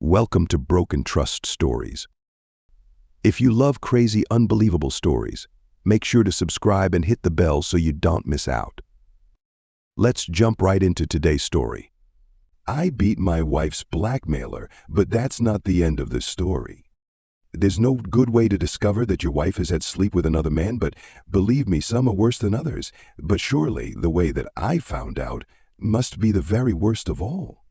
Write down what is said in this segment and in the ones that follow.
Welcome to Broken Trust Stories. If you love crazy, unbelievable stories, make sure to subscribe and hit the bell so you don't miss out. Let's jump right into today's story. I beat my wife's blackmailer, but that's not the end of the story. There's no good way to discover that your wife has had sleep with another man, but believe me, some are worse than others. But surely the way that I found out must be the very worst of all.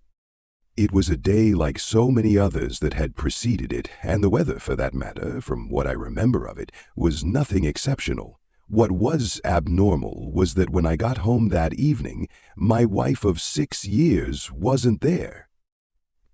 It was a day like so many others that had preceded it, and the weather, for that matter, from what I remember of it, was nothing exceptional. What was abnormal was that when I got home that evening, my wife of 6 years wasn't there.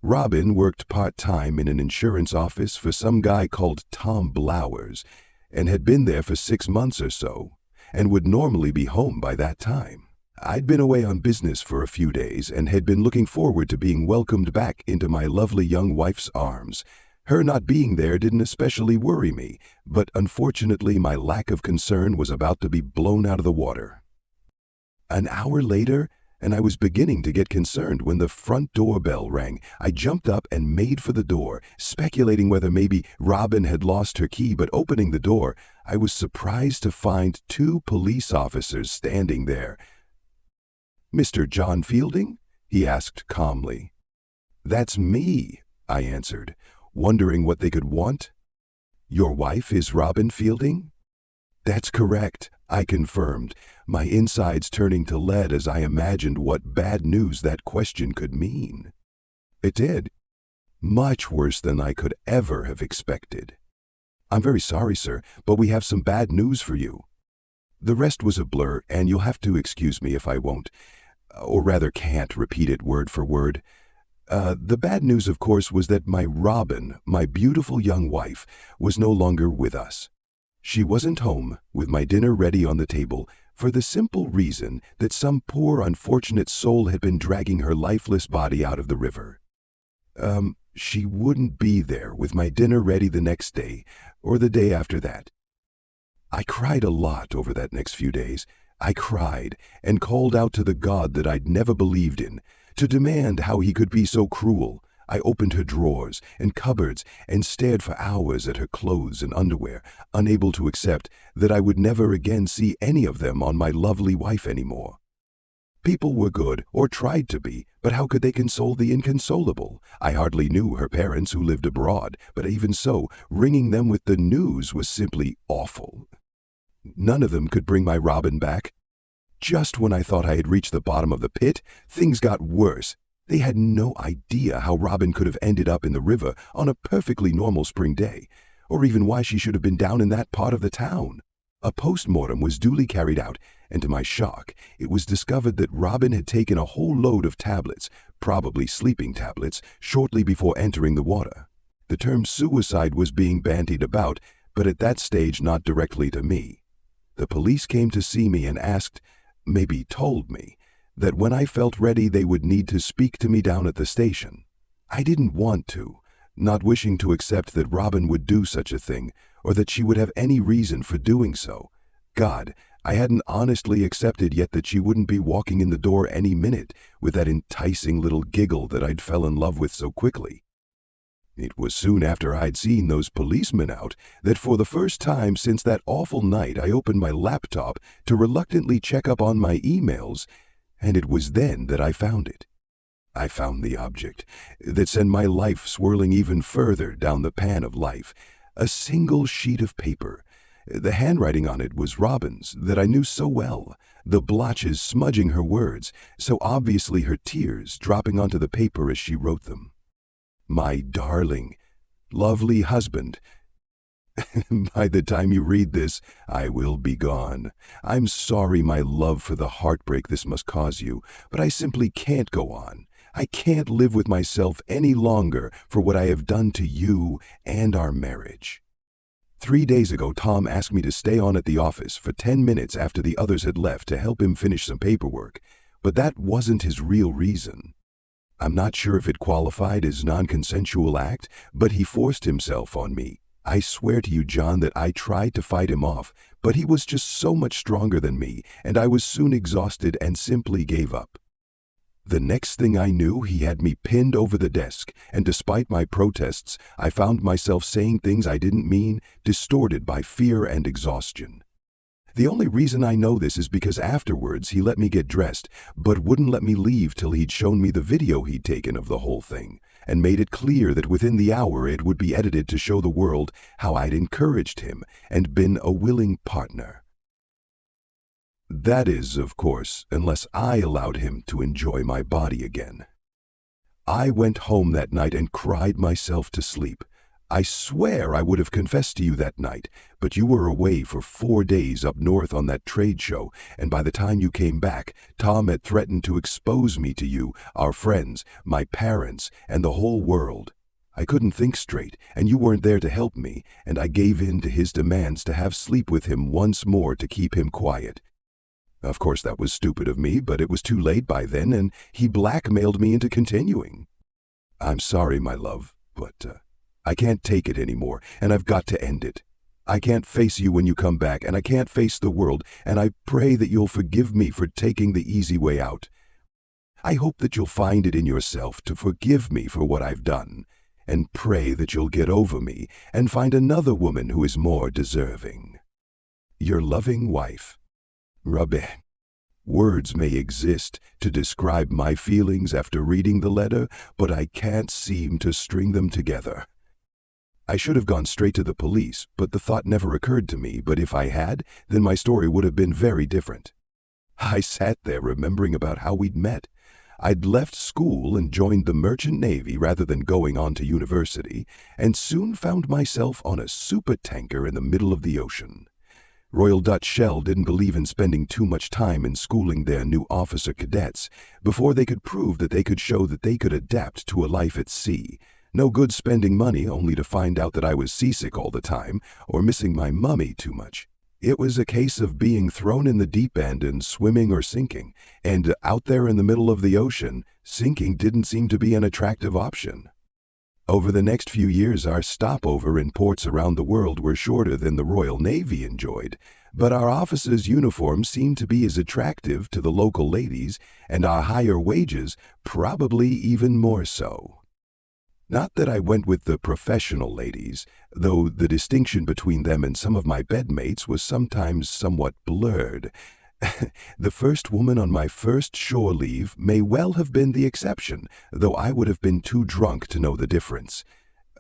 Robyn worked part-time in an insurance office for some guy called Tom Blowers, and had been there for 6 months or so, and would normally be home by that time. I'd been away on business for a few days and had been looking forward to being welcomed back into my lovely young wife's arms. Her not being there didn't especially worry me, but unfortunately my lack of concern was about to be blown out of the water. An hour later, and I was beginning to get concerned when the front doorbell rang. I jumped up and made for the door, speculating whether maybe Robyn had lost her key, but opening the door, I was surprised to find 2 police officers standing there. "Mr. John Fielding?" he asked calmly. "That's me," I answered, wondering what they could want. "Your wife is Robyn Fielding?" "That's correct," I confirmed, my insides turning to lead as I imagined what bad news that question could mean. It did. Much worse than I could ever have expected. "I'm very sorry, sir, but we have some bad news for you." The rest was a blur, and you'll have to excuse me if I won't, or rather can't, repeat it word for word. The bad news, of course, was that my Robyn, my beautiful young wife, was no longer with us. She wasn't home, with my dinner ready on the table, for the simple reason that some poor unfortunate soul had been dragging her lifeless body out of the river. She wouldn't be there with my dinner ready the next day, or the day after that. I cried a lot over that next few days. I cried and called out to the God that I'd never believed in, to demand how he could be so cruel. I opened her drawers and cupboards and stared for hours at her clothes and underwear, unable to accept that I would never again see any of them on my lovely wife anymore. People were good, or tried to be, but how could they console the inconsolable? I hardly knew her parents who lived abroad, but even so, ringing them with the news was simply awful. None of them could bring my Robyn back. Just when I thought I had reached the bottom of the pit, things got worse. They had no idea how Robyn could have ended up in the river on a perfectly normal spring day, or even why she should have been down in that part of the town. A post-mortem was duly carried out, and to my shock, it was discovered that Robyn had taken a whole load of tablets, probably sleeping tablets, shortly before entering the water. The term suicide was being bandied about, but at that stage not directly to me. The police came to see me and asked, maybe told me, that when I felt ready they would need to speak to me down at the station. I didn't want to, not wishing to accept that Robyn would do such a thing, or that she would have any reason for doing so. God, I hadn't honestly accepted yet that she wouldn't be walking in the door any minute with that enticing little giggle that I'd fell in love with so quickly. It was soon after I'd seen those policemen out that for the first time since that awful night I opened my laptop to reluctantly check up on my emails, and it was then that I found it. I found the object that sent my life swirling even further down the pan of life, a single sheet of paper. The handwriting on it was Robyn's that I knew so well, the blotches smudging her words, so obviously her tears dropping onto the paper as she wrote them. My darling, lovely husband. By the time you read this, I will be gone. I'm sorry, my love, for the heartbreak this must cause you, but I simply can't go on. I can't live with myself any longer for what I have done to you and our marriage. 3 days ago, Tom asked me to stay on at the office for 10 minutes after the others had left to help him finish some paperwork, but that wasn't his real reason. I'm not sure if it qualified as non-consensual act, but he forced himself on me. I swear to you, John, that I tried to fight him off, but he was just so much stronger than me, and I was soon exhausted and simply gave up. The next thing I knew, he had me pinned over the desk, and despite my protests, I found myself saying things I didn't mean, distorted by fear and exhaustion. The only reason I know this is because afterwards he let me get dressed, but wouldn't let me leave till he'd shown me the video he'd taken of the whole thing, and made it clear that within the hour it would be edited to show the world how I'd encouraged him and been a willing partner. That is, of course, unless I allowed him to enjoy my body again. I went home that night and cried myself to sleep. I swear I would have confessed to you that night, but you were away for 4 days up north on that trade show, and by the time you came back, Tom had threatened to expose me to you, our friends, my parents, and the whole world. I couldn't think straight, and you weren't there to help me, and I gave in to his demands to have sleep with him once more to keep him quiet. Of course, that was stupid of me, but it was too late by then, and he blackmailed me into continuing. I'm sorry, my love, but I can't take it anymore, and I've got to end it. I can't face you when you come back, and I can't face the world, and I pray that you'll forgive me for taking the easy way out. I hope that you'll find it in yourself to forgive me for what I've done, and pray that you'll get over me and find another woman who is more deserving. Your loving wife, Robyn. Words may exist to describe my feelings after reading the letter, but I can't seem to string them together. I should have gone straight to the police, but the thought never occurred to me, but if I had, then my story would have been very different. I sat there remembering about how we'd met. I'd left school and joined the Merchant Navy rather than going on to university, and soon found myself on a supertanker in the middle of the ocean. Royal Dutch Shell didn't believe in spending too much time in schooling their new officer cadets before they could prove that they could show that they could adapt to a life at sea. No good spending money only to find out that I was seasick all the time or missing my mummy too much. It was a case of being thrown in the deep end and swimming or sinking, and out there in the middle of the ocean, sinking didn't seem to be an attractive option. Over the next few years, our stopover in ports around the world were shorter than the Royal Navy enjoyed, but our officers' uniforms seemed to be as attractive to the local ladies, and our higher wages probably even more so. Not that I went with the professional ladies, though the distinction between them and some of my bedmates was sometimes somewhat blurred. The first woman on my first shore leave may well have been the exception, though I would have been too drunk to know the difference.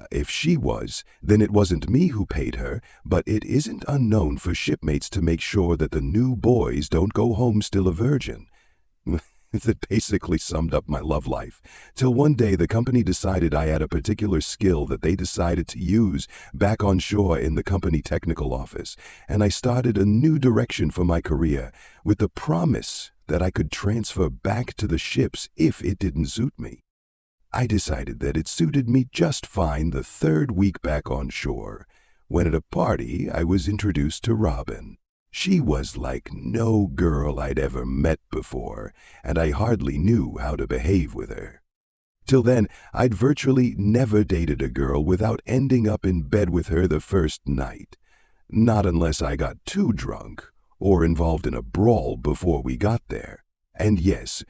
If she was, then it wasn't me who paid her, but it isn't unknown for shipmates to make sure that the new boys don't go home still a virgin. That basically summed up my love life, till one day the company decided I had a particular skill that they decided to use back on shore in the company technical office, and I started a new direction for my career with the promise that I could transfer back to the ships if it didn't suit me. I decided that it suited me just fine the 3rd week back on shore, when at a party I was introduced to Robyn. She was like no girl I'd ever met before, and I hardly knew how to behave with her. Till then, I'd virtually never dated a girl without ending up in bed with her the first night. Not unless I got too drunk, or involved in a brawl before we got there. And yes,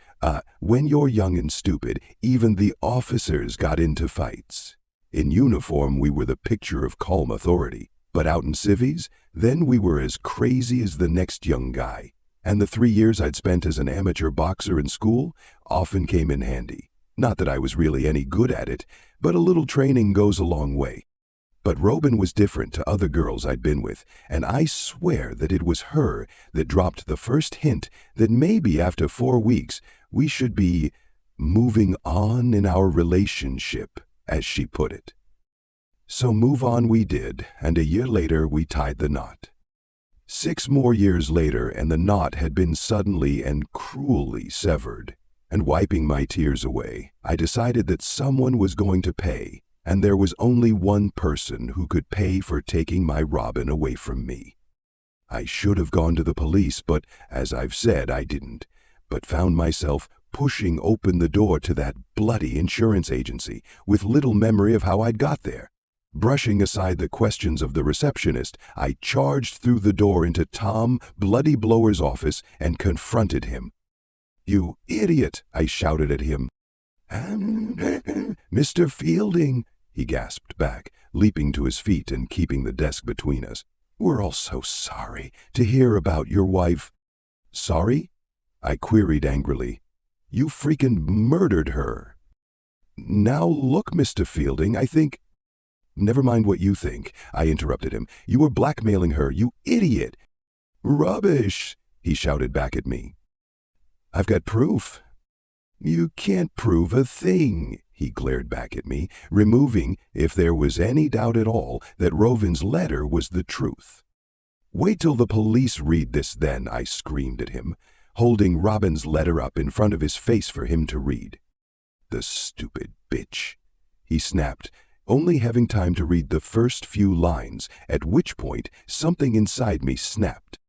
when you're young and stupid, even the officers got into fights. In uniform, we were the picture of calm authority. But out in civvies, then we were as crazy as the next young guy, and the 3 years I'd spent as an amateur boxer in school often came in handy. Not that I was really any good at it, but a little training goes a long way. But Robyn was different to other girls I'd been with, and I swear that it was her that dropped the first hint that maybe after 4 weeks we should be moving on in our relationship, as she put it. So move on we did, and a year later we tied the knot. 6 more years later, and the knot had been suddenly and cruelly severed. And wiping my tears away, I decided that someone was going to pay, and there was only one person who could pay for taking my Robyn away from me. I should have gone to the police, but as I've said, I didn't, but found myself pushing open the door to that bloody insurance agency with little memory of how I'd got there. Brushing aside the questions of the receptionist, I charged through the door into Tom Bloody Blower's office and confronted him. "You idiot!" I shouted at him. "Mr. Fielding," he gasped back, leaping to his feet and keeping the desk between us. "We're all so sorry to hear about your wife." "Sorry?" I queried angrily. "You freaking murdered her." "Now look, Mr. Fielding, I think—" "Never mind what you think," I interrupted him. "You were blackmailing her, you idiot." "Rubbish," he shouted back at me. "I've got proof." "You can't prove a thing," he glared back at me, removing, if there was any doubt at all, that Robyn's letter was the truth. "Wait till the police read this then," I screamed at him, holding Robyn's letter up in front of his face for him to read. "The stupid bitch," he snapped, only having time to read the first few lines, at which point something inside me snapped.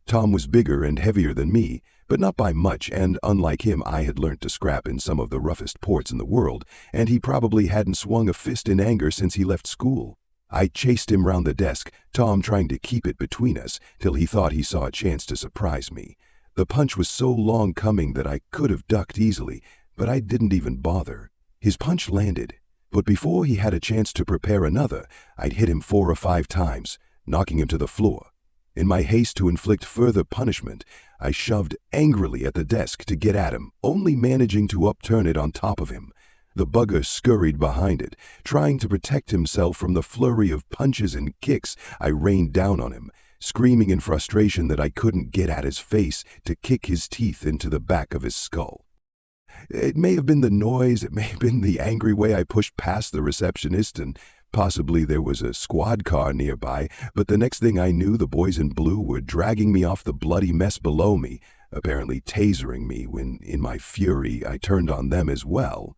Tom was bigger and heavier than me, but not by much, and unlike him, I had learnt to scrap in some of the roughest ports in the world, and he probably hadn't swung a fist in anger since he left school. I chased him round the desk, Tom trying to keep it between us, till he thought he saw a chance to surprise me. The punch was so long coming that I could have ducked easily, but I didn't even bother. His punch landed, but before he had a chance to prepare another, I'd hit him 4 or 5 times, knocking him to the floor. In my haste to inflict further punishment, I shoved angrily at the desk to get at him, only managing to upturn it on top of him. The bugger scurried behind it, trying to protect himself from the flurry of punches and kicks I rained down on him, screaming in frustration that I couldn't get at his face to kick his teeth into the back of his skull. It may have been the noise, it may have been the angry way I pushed past the receptionist, and possibly there was a squad car nearby, but the next thing I knew, the boys in blue were dragging me off the bloody mess below me, apparently tasering me when, in my fury, I turned on them as well.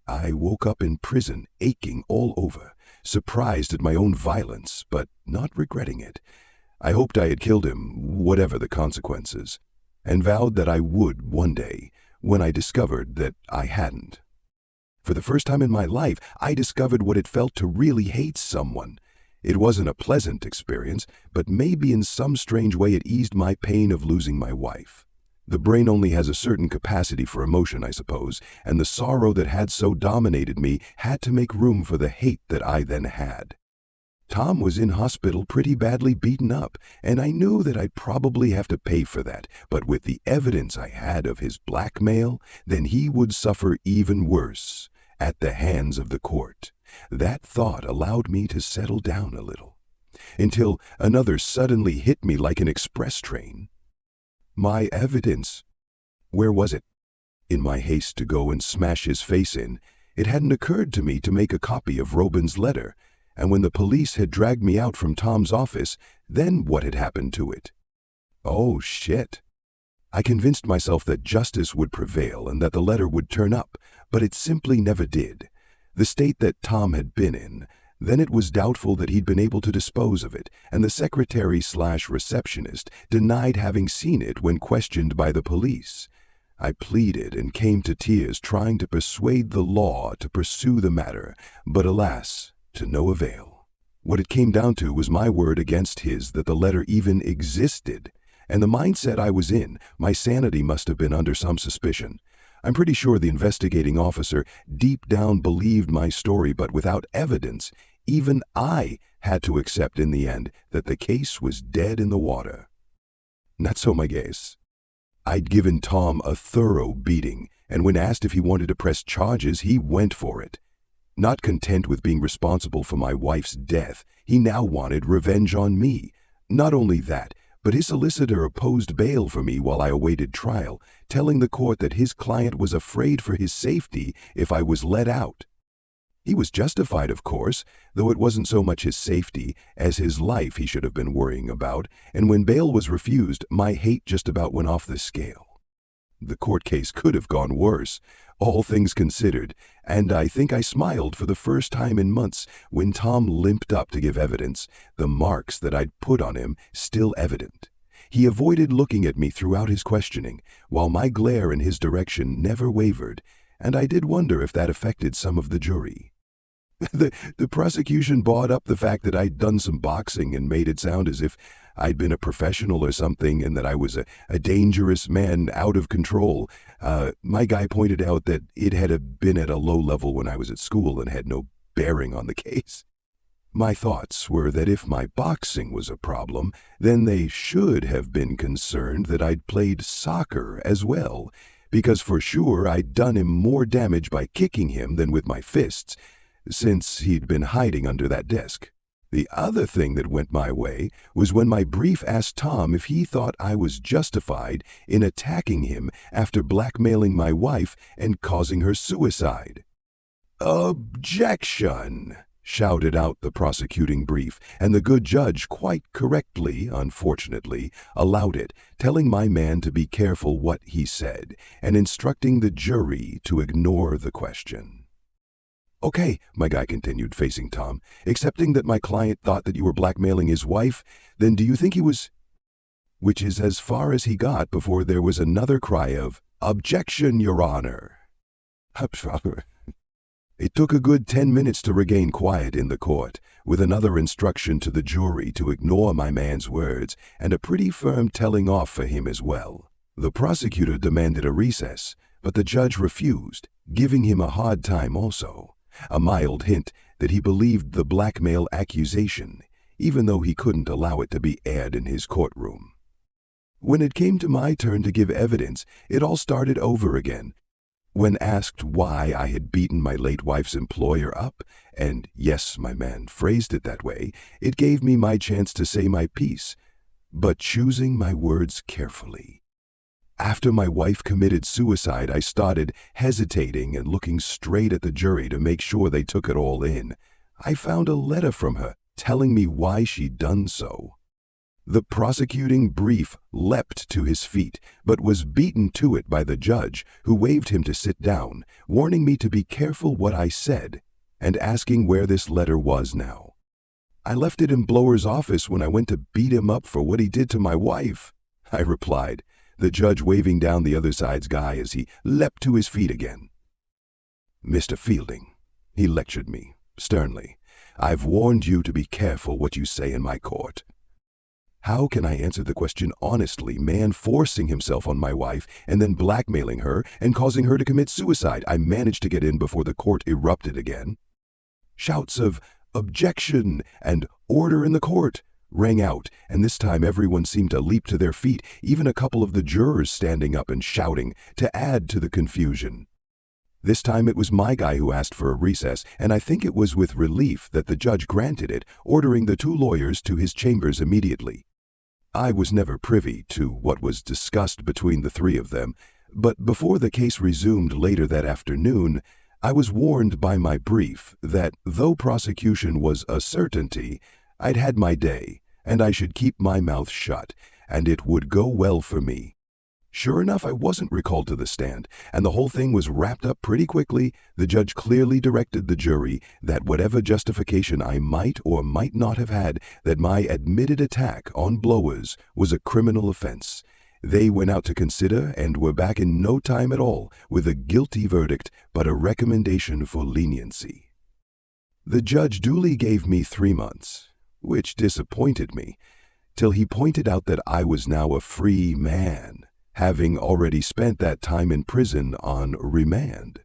I woke up in prison, aching all over, surprised at my own violence, but not regretting it. I hoped I had killed him, whatever the consequences, and vowed that I would one day, when I discovered that I hadn't. For the first time in my life, I discovered what it felt to really hate someone. It wasn't a pleasant experience, but maybe in some strange way it eased my pain of losing my wife. The brain only has a certain capacity for emotion, I suppose, and the sorrow that had so dominated me had to make room for the hate that I then had. Tom was in hospital pretty badly beaten up, and I knew that I'd probably have to pay for that, but with the evidence I had of his blackmail, then he would suffer even worse at the hands of the court. That thought allowed me to settle down a little, until another suddenly hit me like an express train. My evidence. Where was it? In my haste to go and smash his face in, it hadn't occurred to me to make a copy of Robyn's letter, and when the police had dragged me out from Tom's office, then what had happened to it? Oh, shit. I convinced myself that justice would prevail and that the letter would turn up, but it simply never did. The state that Tom had been in, then it was doubtful that he'd been able to dispose of it, and the secretary/receptionist denied having seen it when questioned by the police. I pleaded and came to tears trying to persuade the law to pursue the matter, but alas, to no avail. What it came down to was my word against his that the letter even existed, and the mindset I was in, my sanity must have been under some suspicion. I'm pretty sure the investigating officer deep down believed my story, but without evidence, even I had to accept in the end that the case was dead in the water. Not so my case. I'd given Tom a thorough beating, and when asked if he wanted to press charges, he went for it. Not content with being responsible for my wife's death, he now wanted revenge on me. Not only that, but his solicitor opposed bail for me while I awaited trial, telling the court that his client was afraid for his safety if I was let out. He was justified, of course, though it wasn't so much his safety as his life he should have been worrying about, and when bail was refused, my hate just about went off the scale. The court case could have gone worse, all things considered, and I think I smiled for the first time in months when Tom limped up to give evidence, the marks that I'd put on him still evident. He avoided looking at me throughout his questioning, while my glare in his direction never wavered, and I did wonder if that affected some of the jury. The prosecution brought up the fact that I'd done some boxing and made it sound as if I'd been a professional or something and that I was a dangerous man out of control. My guy pointed out that it had been at a low level when I was at school and had no bearing on the case. My thoughts were that if my boxing was a problem, then they should have been concerned that I'd played soccer as well, because for sure I'd done him more damage by kicking him than with my fists, since he'd been hiding under that desk. The other thing that went my way was when my brief asked Tom if he thought I was justified in attacking him after blackmailing my wife and causing her suicide. "Objection!" shouted out the prosecuting brief, and the good judge quite correctly, unfortunately, allowed it, telling my man to be careful what he said, and instructing the jury to ignore the question. "Okay," my guy continued, facing Tom, "accepting that my client thought that you were blackmailing his wife, then do you think he was—" Which is as far as he got before there was another cry of, "Objection, Your Honor!" It took a good 10 minutes to regain quiet in the court, with another instruction to the jury to ignore my man's words and a pretty firm telling off for him as well. The prosecutor demanded a recess, but the judge refused, giving him a hard time also, a mild hint that he believed the blackmail accusation, even though he couldn't allow it to be aired in his courtroom. When it came to my turn to give evidence, it all started over again. When asked why I had beaten my late wife's employer up, and yes, my man phrased it that way, it gave me my chance to say my piece, but choosing my words carefully. After my wife committed suicide, I started hesitating and looking straight at the jury to make sure they took it all in. I found a letter from her telling me why she'd done so. The prosecuting brief leapt to his feet, but was beaten to it by the judge, who waved him to sit down, warning me to be careful what I said, and asking where this letter was now. "I left it in Blower's office when I went to beat him up for what he did to my wife," I replied, the judge waving down the other side's guy as he leapt to his feet again. "Mr. Fielding," he lectured me, sternly, "I've warned you to be careful what you say in my court." How can I answer the question honestly, man forcing himself on my wife and then blackmailing her and causing her to commit suicide? I managed to get in before the court erupted again. Shouts of "Objection!" and "Order in the court!" rang out, and this time everyone seemed to leap to their feet, even a couple of the jurors standing up and shouting, to add to the confusion. This time it was my guy who asked for a recess, and I think it was with relief that the judge granted it, ordering the two lawyers to his chambers immediately. I was never privy to what was discussed between the three of them, but before the case resumed later that afternoon, I was warned by my brief that though prosecution was a certainty, I'd had my day, and I should keep my mouth shut, and it would go well for me. Sure enough, I wasn't recalled to the stand, and the whole thing was wrapped up pretty quickly. The judge clearly directed the jury that whatever justification I might or might not have had, that my admitted attack on Blowers was a criminal offense. They went out to consider and were back in no time at all with a guilty verdict, but a recommendation for leniency. The judge duly gave me 3 months, which disappointed me, till he pointed out that I was now a free man, having already spent that time in prison on remand.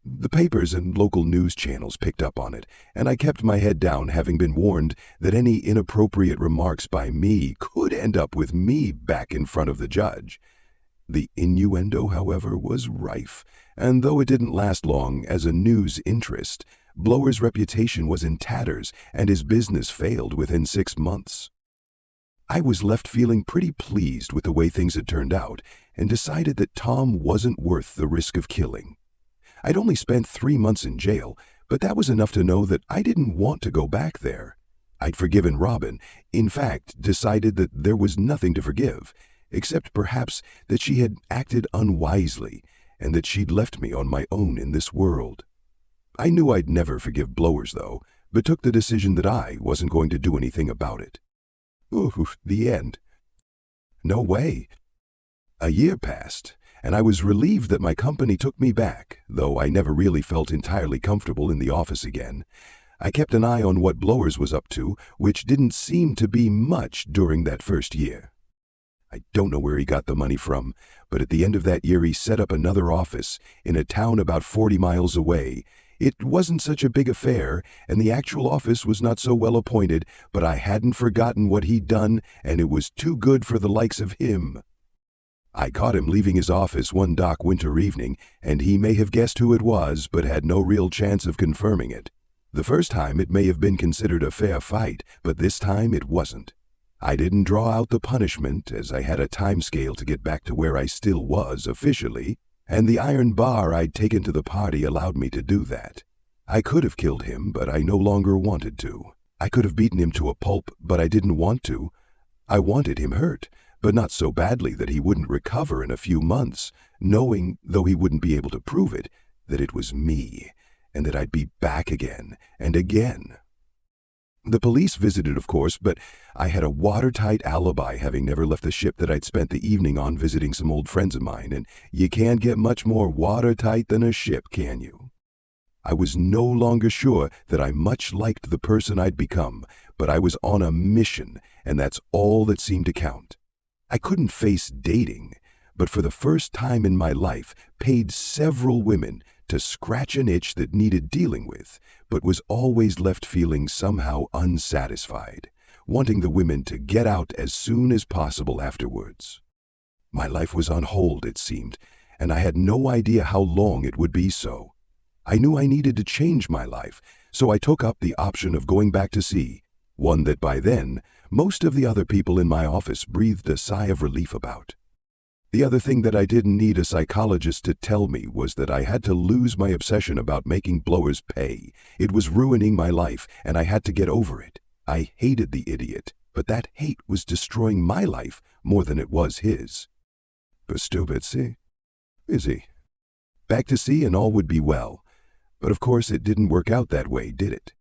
The papers and local news channels picked up on it, and I kept my head down, having been warned that any inappropriate remarks by me could end up with me back in front of the judge. The innuendo, however, was rife, and though it didn't last long as a news interest, Blower's reputation was in tatters, and his business failed within 6 months. I was left feeling pretty pleased with the way things had turned out, and decided that Tom wasn't worth the risk of killing. I'd only spent 3 months in jail, but that was enough to know that I didn't want to go back there. I'd forgiven Robyn, in fact, decided that there was nothing to forgive, except perhaps that she had acted unwisely, and that she'd left me on my own in this world. I knew I'd never forgive Blowers, though, but took the decision that I wasn't going to do anything about it. Ooh, the end. No way. A year passed, and I was relieved that my company took me back, though I never really felt entirely comfortable in the office again. I kept an eye on what Blowers was up to, which didn't seem to be much during that first year. I don't know where he got the money from, but at the end of that year he set up another office in a town about 40 miles away. It wasn't such a big affair, and the actual office was not so well appointed, but I hadn't forgotten what he'd done, and it was too good for the likes of him. I caught him leaving his office one dark winter evening, and he may have guessed who it was, but had no real chance of confirming it. The first time it may have been considered a fair fight, but this time it wasn't. I didn't draw out the punishment, as I had a time scale to get back to where I still was officially, and the iron bar I'd taken to the party allowed me to do that. I could have killed him, but I no longer wanted to. I could have beaten him to a pulp, but I didn't want to. I wanted him hurt, but not so badly that he wouldn't recover in a few months, knowing, though he wouldn't be able to prove it, that it was me, and that I'd be back again and again. The police visited, of course, but I had a watertight alibi, having never left the ship that I'd spent the evening on visiting some old friends of mine, and you can't get much more watertight than a ship, can you? I was no longer sure that I much liked the person I'd become, but I was on a mission, and that's all that seemed to count. I couldn't face dating, but for the first time in my life paid several women to scratch an itch that needed dealing with, but was always left feeling somehow unsatisfied, wanting the women to get out as soon as possible afterwards. My life was on hold, it seemed, and I had no idea how long it would be so. I knew I needed to change my life, so I took up the option of going back to sea, one that by then most of the other people in my office breathed a sigh of relief about. The other thing that I didn't need a psychologist to tell me was that I had to lose my obsession about making Blowers pay. It was ruining my life, and I had to get over it. I hated the idiot, but that hate was destroying my life more than it was his. But stupid, see? Busy. Back to sea and all would be well. But of course it didn't work out that way, did it?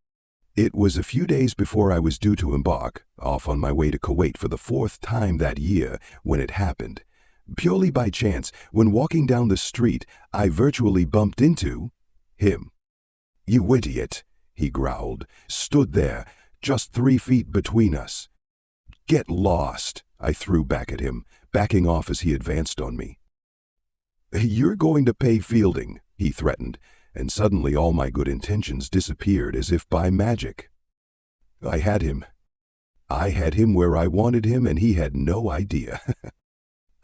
It was a few days before I was due to embark, off on my way to Kuwait for the 4th time that year, when it happened. Purely by chance, when walking down the street, I virtually bumped into him. "You idiot," he growled, stood there, just 3 feet between us. "Get lost," I threw back at him, backing off as he advanced on me. "You're going to pay Fielding," he threatened, and suddenly all my good intentions disappeared as if by magic. I had him. I had him where I wanted him, and he had no idea.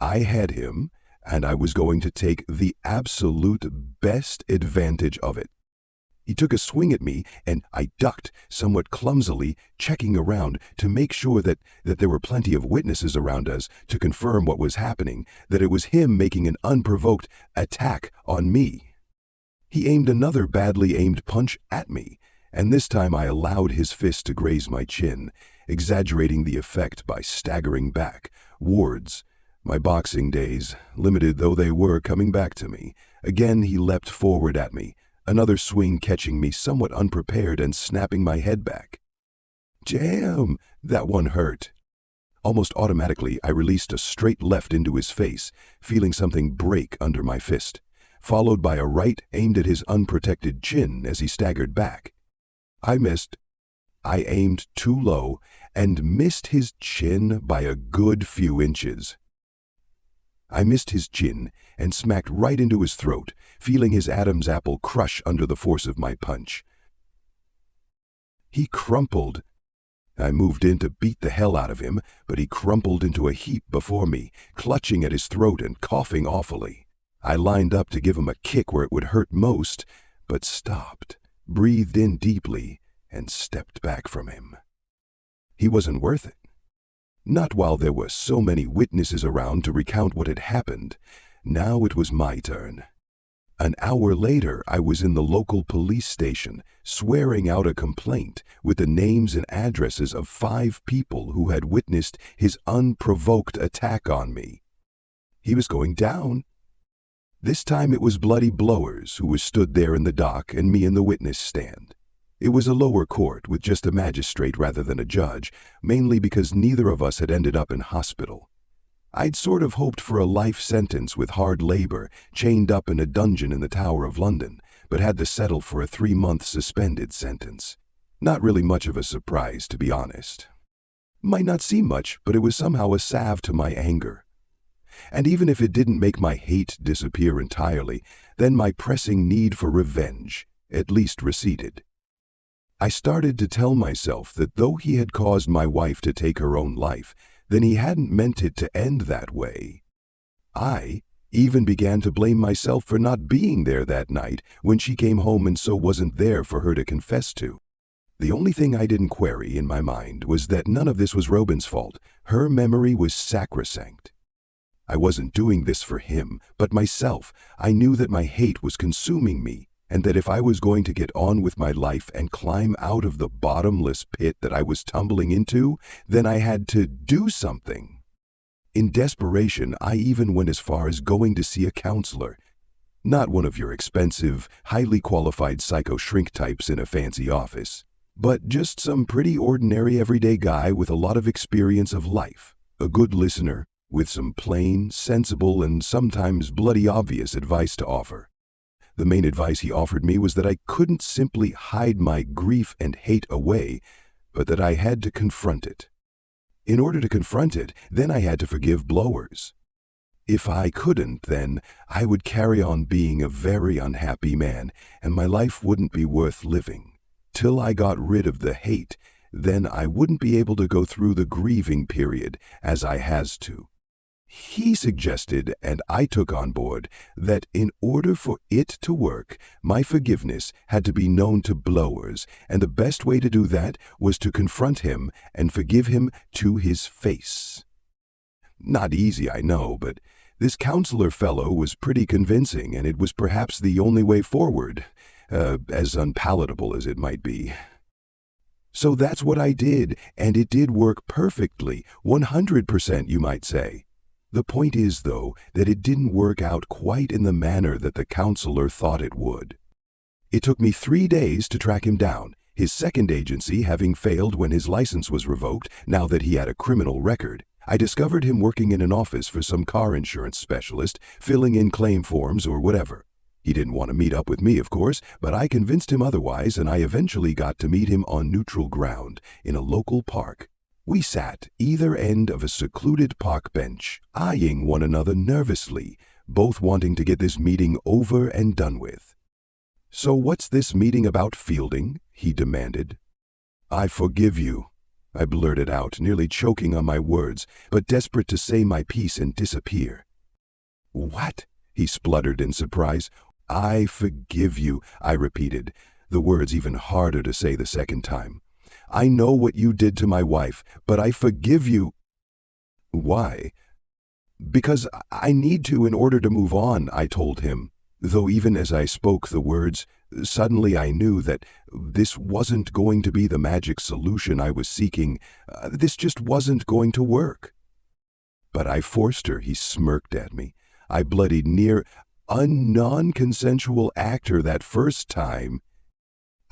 I had him, and I was going to take the absolute best advantage of it. He took a swing at me, and I ducked somewhat clumsily, checking around to make sure that there were plenty of witnesses around us to confirm what was happening, that it was him making an unprovoked attack on me. He aimed another badly aimed punch at me, and this time I allowed his fist to graze my chin, exaggerating the effect by staggering back, wards. My boxing days, limited though they were, coming back to me. Again he leapt forward at me, another swing catching me somewhat unprepared and snapping my head back. Damn, that one hurt. Almost automatically, I released a straight left into his face, feeling something break under my fist, followed by a right aimed at his unprotected chin as he staggered back. I missed. I aimed too low and missed his chin by a good few inches. I missed his chin and smacked right into his throat, feeling his Adam's apple crush under the force of my punch. He crumpled. I moved in to beat the hell out of him, but he crumpled into a heap before me, clutching at his throat and coughing awfully. I lined up to give him a kick where it would hurt most, but stopped, breathed in deeply, and stepped back from him. He wasn't worth it. Not while there were so many witnesses around to recount what had happened. Now it was my turn. An hour later, I was in the local police station, swearing out a complaint with the names and addresses of 5 people who had witnessed his unprovoked attack on me. He was going down. This time it was Bloody Blowers who was stood there in the dock and me in the witness stand. It was a lower court with just a magistrate rather than a judge, mainly because neither of us had ended up in hospital. I'd sort of hoped for a life sentence with hard labor, chained up in a dungeon in the Tower of London, but had to settle for a 3-month suspended sentence. Not really much of a surprise, to be honest. Might not seem much, but it was somehow a salve to my anger. And even if it didn't make my hate disappear entirely, then my pressing need for revenge at least receded. I started to tell myself that though he had caused my wife to take her own life, then he hadn't meant it to end that way. I even began to blame myself for not being there that night when she came home and so wasn't there for her to confess to. The only thing I didn't query in my mind was that none of this was Robyn's fault. Her memory was sacrosanct. I wasn't doing this for him, but myself. I knew that my hate was consuming me, and that if I was going to get on with my life and climb out of the bottomless pit that I was tumbling into, then I had to do something. In desperation, I even went as far as going to see a counselor. Not one of your expensive, highly qualified psycho-shrink types in a fancy office, but just some pretty ordinary everyday guy with a lot of experience of life, a good listener, with some plain, sensible, and sometimes bloody obvious advice to offer. The main advice he offered me was that I couldn't simply hide my grief and hate away, but that I had to confront it. In order to confront it, then I had to forgive blowers. If I couldn't, then I would carry on being a very unhappy man, and my life wouldn't be worth living. Till I got rid of the hate, then I wouldn't be able to go through the grieving period as I has to. He suggested, and I took on board, that in order for it to work, my forgiveness had to be known to blowers, and the best way to do that was to confront him and forgive him to his face. Not easy, I know, but this counselor fellow was pretty convincing, and it was perhaps the only way forward, as unpalatable as it might be. So that's what I did, and it did work perfectly, 100%, you might say. The point is, though, that it didn't work out quite in the manner that the counselor thought it would. It took me 3 days to track him down, his second agency having failed when his license was revoked now that he had a criminal record. I discovered him working in an office for some car insurance specialist, filling in claim forms or whatever. He didn't want to meet up with me, of course, but I convinced him otherwise, and I eventually got to meet him on neutral ground in a local park. We sat either end of a secluded park bench, eyeing one another nervously, both wanting to get this meeting over and done with. "So what's this meeting about, Fielding?" he demanded. "I forgive you," I blurted out, nearly choking on my words, but desperate to say my piece and disappear. "What?" he spluttered in surprise. "I forgive you," I repeated, the words even harder to say the second time. "I know what you did to my wife, but I forgive you." "Why?" "Because I need to in order to move on," I told him, though even as I spoke the words, suddenly I knew that this wasn't going to be the magic solution I was seeking. This just wasn't going to work. "But I forced her," he smirked at me. "I bloodied near a non-consensual actor that first time."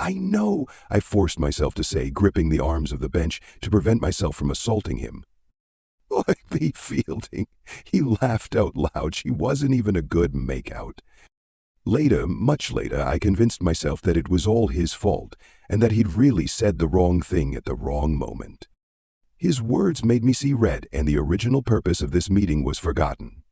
"I know," I forced myself to say, gripping the arms of the bench to prevent myself from assaulting him. "Why, Pete Fielding," he laughed out loud. "She wasn't even a good makeout." Later, much later, I convinced myself that it was all his fault, and that he'd really said the wrong thing at the wrong moment. His words made me see red, and the original purpose of this meeting was forgotten.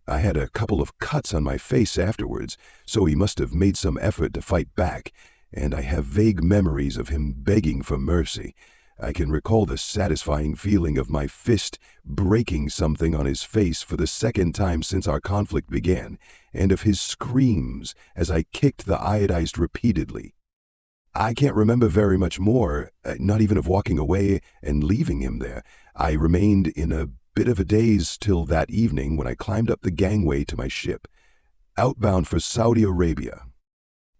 I had a couple of cuts on my face afterwards, so he must have made some effort to fight back, and I have vague memories of him begging for mercy. I can recall the satisfying feeling of my fist breaking something on his face for the second time since our conflict began, and of his screams as I kicked the iodized repeatedly. I can't remember very much more, not even of walking away and leaving him there. I remained in a bit of a daze till that evening when I climbed up the gangway to my ship, outbound for Saudi Arabia.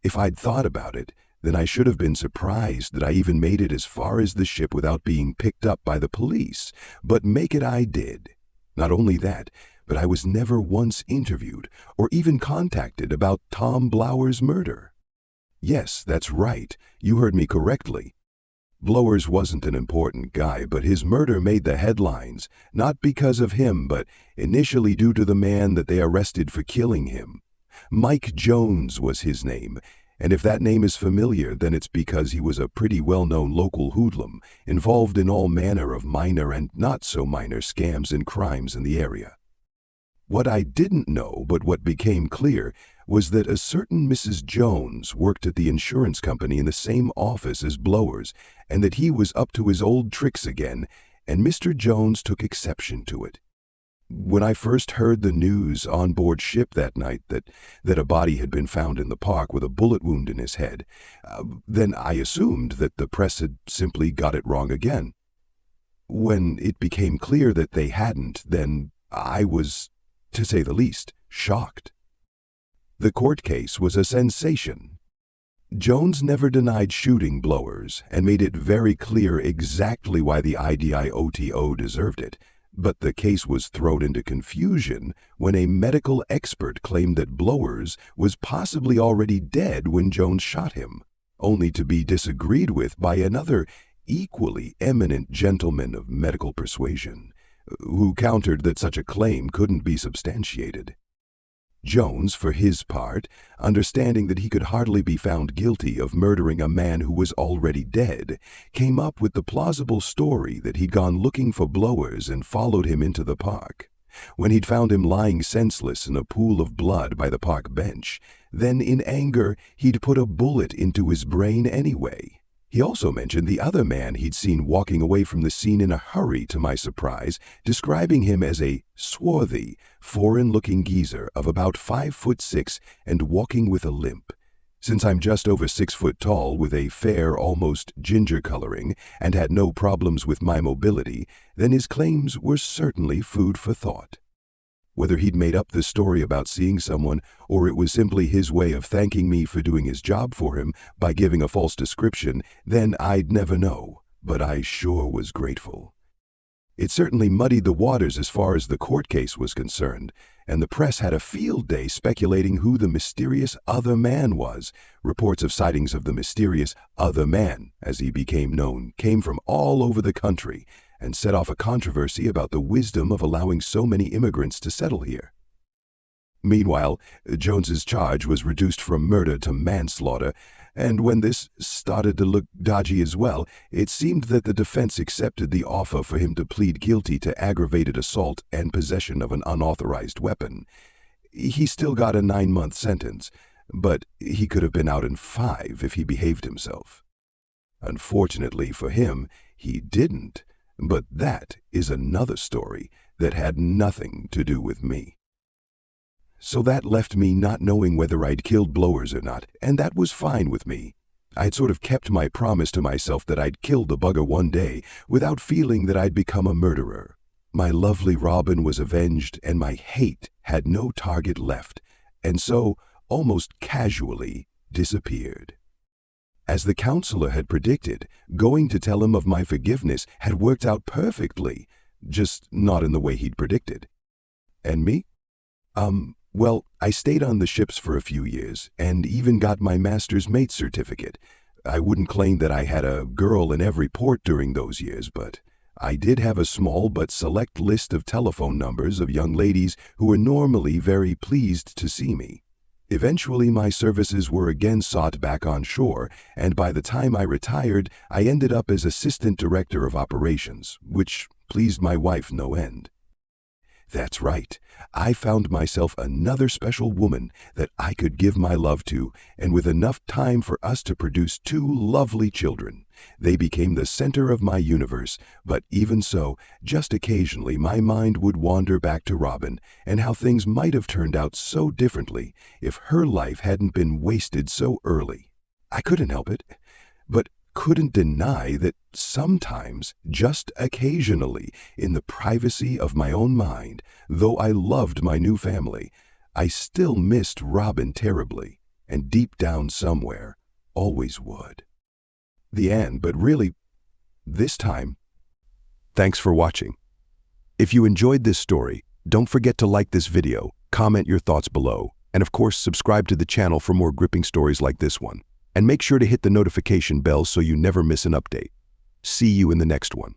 If I'd thought about it, then I should have been surprised that I even made it as far as the ship without being picked up by the police, but make it I did. Not only that, but I was never once interviewed or even contacted about Tom Blower's murder. Yes, that's right, you heard me correctly. Blowers wasn't an important guy, but his murder made the headlines, not because of him, but initially due to the man that they arrested for killing him. Mike Jones was his name, and if that name is familiar, then it's because he was a pretty well-known local hoodlum, involved in all manner of minor and not-so-minor scams and crimes in the area. What I didn't know, but what became clear, was that a certain Mrs. Jones worked at the insurance company in the same office as Blowers, and that he was up to his old tricks again, and Mr. Jones took exception to it. When I first heard the news on board ship that night that a body had been found in the park with a bullet wound in his head, then I assumed that the press had simply got it wrong again. When it became clear that they hadn't, then I was, to say the least, shocked. The court case was a sensation. Jones never denied shooting Blowers and made it very clear exactly why the IDIOTO deserved it, but the case was thrown into confusion when a medical expert claimed that Blowers was possibly already dead when Jones shot him, only to be disagreed with by another equally eminent gentleman of medical persuasion, who countered that such a claim couldn't be substantiated. Jones, for his part, understanding that he could hardly be found guilty of murdering a man who was already dead, came up with the plausible story that he'd gone looking for Blowers and followed him into the park. When he'd found him lying senseless in a pool of blood by the park bench, then in anger he'd put a bullet into his brain anyway. He also mentioned the other man he'd seen walking away from the scene in a hurry, to my surprise, describing him as a swarthy, foreign-looking geezer of about 5'6" and walking with a limp. Since I'm just over 6 foot tall with a fair, almost ginger coloring, and had no problems with my mobility, then his claims were certainly food for thought. Whether he'd made up the story about seeing someone, or it was simply his way of thanking me for doing his job for him by giving a false description, then I'd never know, but I sure was grateful. It certainly muddied the waters as far as the court case was concerned, and the press had a field day speculating who the mysterious other man was. Reports of sightings of the mysterious other man, as he became known, came from all over the country, and set off a controversy about the wisdom of allowing so many immigrants to settle here. Meanwhile, Jones's charge was reduced from murder to manslaughter, and when this started to look dodgy as well, it seemed that the defense accepted the offer for him to plead guilty to aggravated assault and possession of an unauthorized weapon. He still got a 9-month sentence, but he could have been out in 5 if he behaved himself. Unfortunately for him, he didn't. But that is another story that had nothing to do with me. So that left me not knowing whether I'd killed Blowers or not, and that was fine with me. I'd sort of kept my promise to myself that I'd kill the bugger one day without feeling that I'd become a murderer. My lovely Robyn was avenged, and my hate had no target left, and so, almost casually, disappeared. As the counselor had predicted, going to tell him of my forgiveness had worked out perfectly, just not in the way he'd predicted. And me? Well, I stayed on the ships for a few years, and even got my master's mate certificate. I wouldn't claim that I had a girl in every port during those years, but I did have a small but select list of telephone numbers of young ladies who were normally very pleased to see me. Eventually, my services were again sought back on shore, and by the time I retired, I ended up as Assistant Director of Operations, which pleased my wife no end. That's right, I found myself another special woman that I could give my love to, and with enough time for us to produce 2 lovely children. They became the center of my universe, but even so, just occasionally my mind would wander back to Robyn, and how things might have turned out so differently if her life hadn't been wasted so early. I couldn't help it, but couldn't deny that sometimes, just occasionally, in the privacy of my own mind, though I loved my new family, I still missed Robyn terribly, and deep down somewhere, always would. The end, but really, this time. Thanks for watching. If you enjoyed this story, don't forget to like this video, comment your thoughts below, and of course subscribe to the channel for more gripping stories like this one. And make sure to hit the notification bell so you never miss an update. See you in the next one.